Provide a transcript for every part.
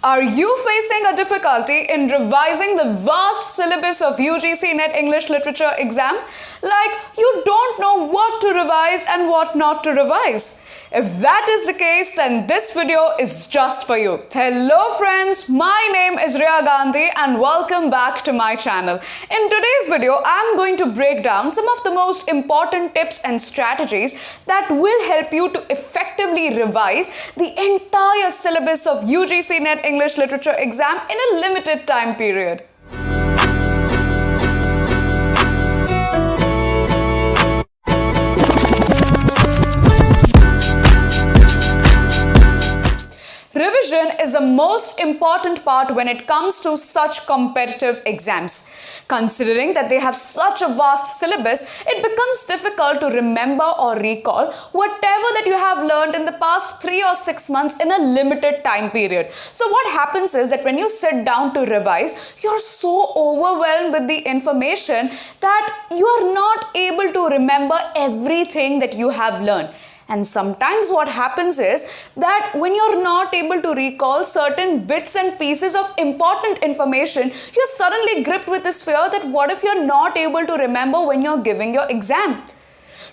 Are you facing a difficulty in revising the vast syllabus of UGC NET English Literature exam? Like, you don't know what to revise and what not to revise? If that is the case, then this video is just for you. Hello friends, my name is Riya Gandhi and welcome back to my channel. In today's video, I'm going to break down some of the most important tips and strategies that will help you to effectively revise the entire syllabus of UGC NET English Literature exam in a limited time period. Revision is the most important part when it comes to such competitive exams. Considering that they have such a vast syllabus, it becomes difficult to remember or recall whatever that you have learned in the past 3 or 6 months in a limited time period. So what happens is that when you sit down to revise, you're so overwhelmed with the information that you are not able to remember everything that you have learned. And sometimes what happens is that when you're not able to recall certain bits and pieces of important information, you're suddenly gripped with this fear that what if you're not able to remember when you're giving your exam?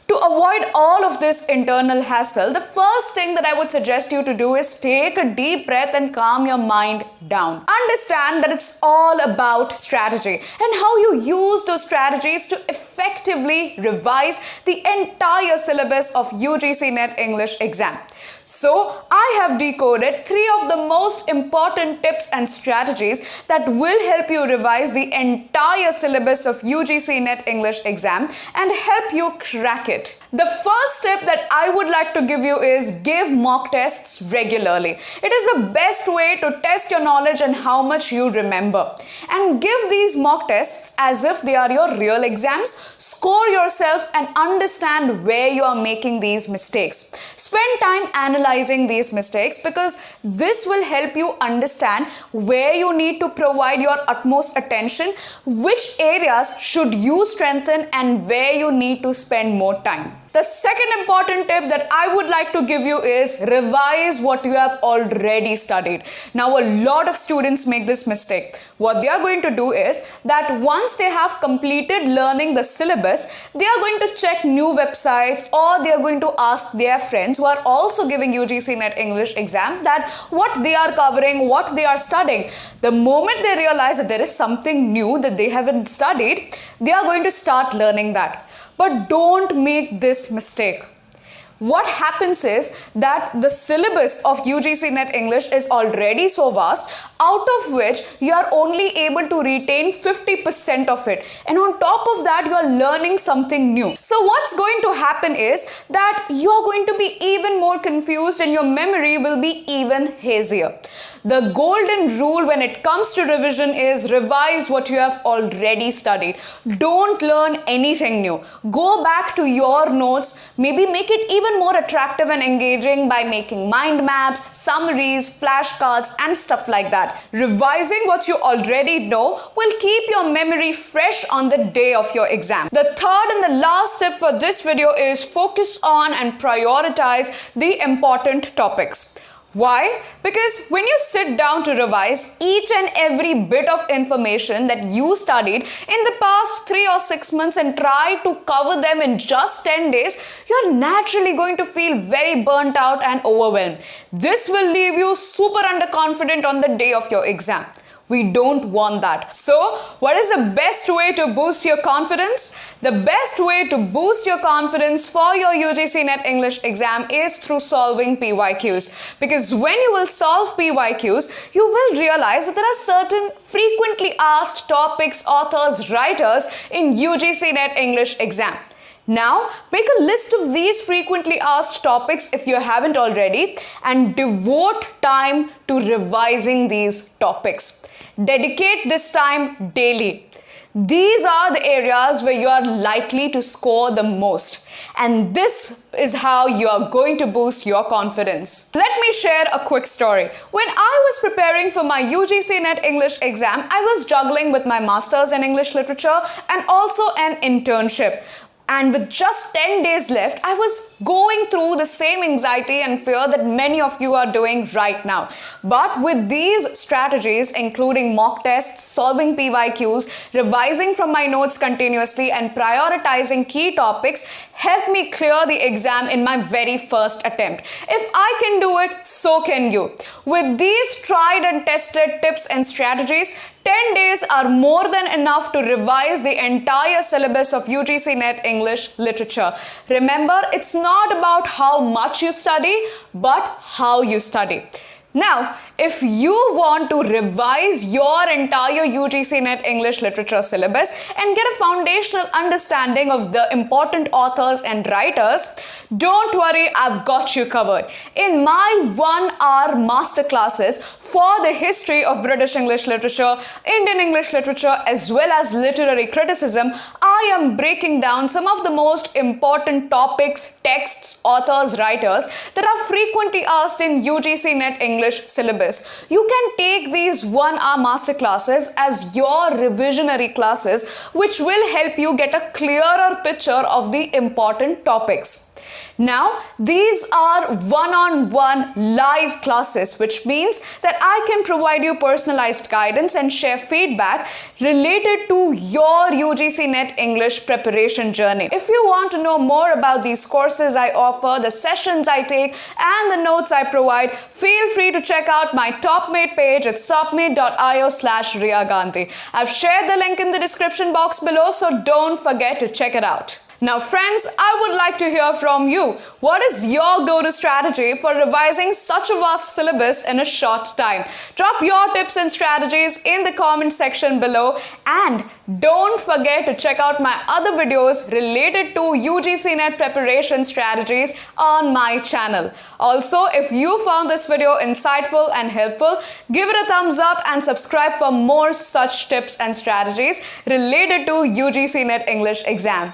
To avoid all of this internal hassle, the first thing that I would suggest you to do is take a deep breath and calm your mind down. Understand that it's all about strategy and how you use those strategies to effectively revise the entire syllabus of UGC NET English exam. So, I have decoded 3 of the most important tips and strategies that will help you revise the entire syllabus of UGC NET English exam and help you crack it. The first tip that I would like to give you is give mock tests regularly. It is the best way to test your knowledge and how much you remember. And give these mock tests as if they are your real exams. Score yourself and understand where you are making these mistakes. Spend time analyzing these mistakes because this will help you understand where you need to provide your utmost attention, which areas should you strengthen, and where you need to spend more time. The second important tip that I would like to give you is revise what you have already studied. Now, a lot of students make this mistake. What they are going to do is that once they have completed learning the syllabus, they are going to check new websites or they are going to ask their friends who are also giving UGC NET English exam that what they are covering, what they are studying. The moment they realize that there is something new that they haven't studied, they are going to start learning that. But don't make this mistake. What happens is that the syllabus of UGC NET English is already so vast, out of which you are only able to retain 50% of it. And on top of that, you are learning something new. So what's going to happen is that you are going to be even more confused and your memory will be even hazier. The golden rule when it comes to revision is revise what you have already studied. Don't learn anything new. Go back to your notes, maybe make it even more attractive and engaging by making mind maps, summaries, flashcards, and stuff like that. Revising what you already know will keep your memory fresh on the day of your exam. The third and the last tip for this video is focus on and prioritize the important topics. Why? Because when you sit down to revise each and every bit of information that you studied in the past 3 or 6 months and try to cover them in just 10 days, you're naturally going to feel very burnt out and overwhelmed. This will leave you super underconfident on the day of your exam. We don't want that. So, what is the best way to boost your confidence? The best way to boost your confidence for your UGC NET English exam is through solving PYQs. Because when you will solve PYQs, you will realize that there are certain frequently asked topics, authors, writers in UGC NET English exam. Now, make a list of these frequently asked topics if you haven't already and devote time to revising these topics. Dedicate this time daily. These are the areas where you are likely to score the most. And this is how you are going to boost your confidence. Let me share a quick story. When I was preparing for my UGC NET English exam, I was juggling with my Masters in English Literature and also an internship. And with just 10 days left, I was going through the same anxiety and fear that many of you are doing right now. But with these strategies, including mock tests, solving PYQs, revising from my notes continuously, and prioritizing key topics, helped me clear the exam in my very first attempt. If I can do it, so can you. With these tried and tested tips and strategies, 10 days are more than enough to revise the entire syllabus of UGC NET English Literature. Remember, it's not about how much you study, but how you study. Now, if you want to revise your entire UGC NET English Literature syllabus and get a foundational understanding of the important authors and writers, don't worry, I've got you covered. In my 1-hour masterclasses for the history of British English literature, Indian English literature, as well as literary criticism, I am breaking down some of the most important topics, texts, authors, writers that are frequently asked in UGC NET English syllabus. You can take these 1-hour masterclasses as your revisionary classes, which will help you get a clearer picture of the important topics. Now, these are one-on-one live classes, which means that I can provide you personalized guidance and share feedback related to your UGC NET English preparation journey. If you want to know more about these courses I offer, the sessions I take, and the notes I provide, feel free to check out my TopMate page at topmate.io/Riya Gandhi. I've shared the link in the description box below, so don't forget to check it out. Now friends, I would like to hear from you. What is your go-to strategy for revising such a vast syllabus in a short time? Drop your tips and strategies in the comment section below, and don't forget to check out my other videos related to UGC NET preparation strategies on my channel. Also, if you found this video insightful and helpful, give it a thumbs up and subscribe for more such tips and strategies related to UGC NET English exam.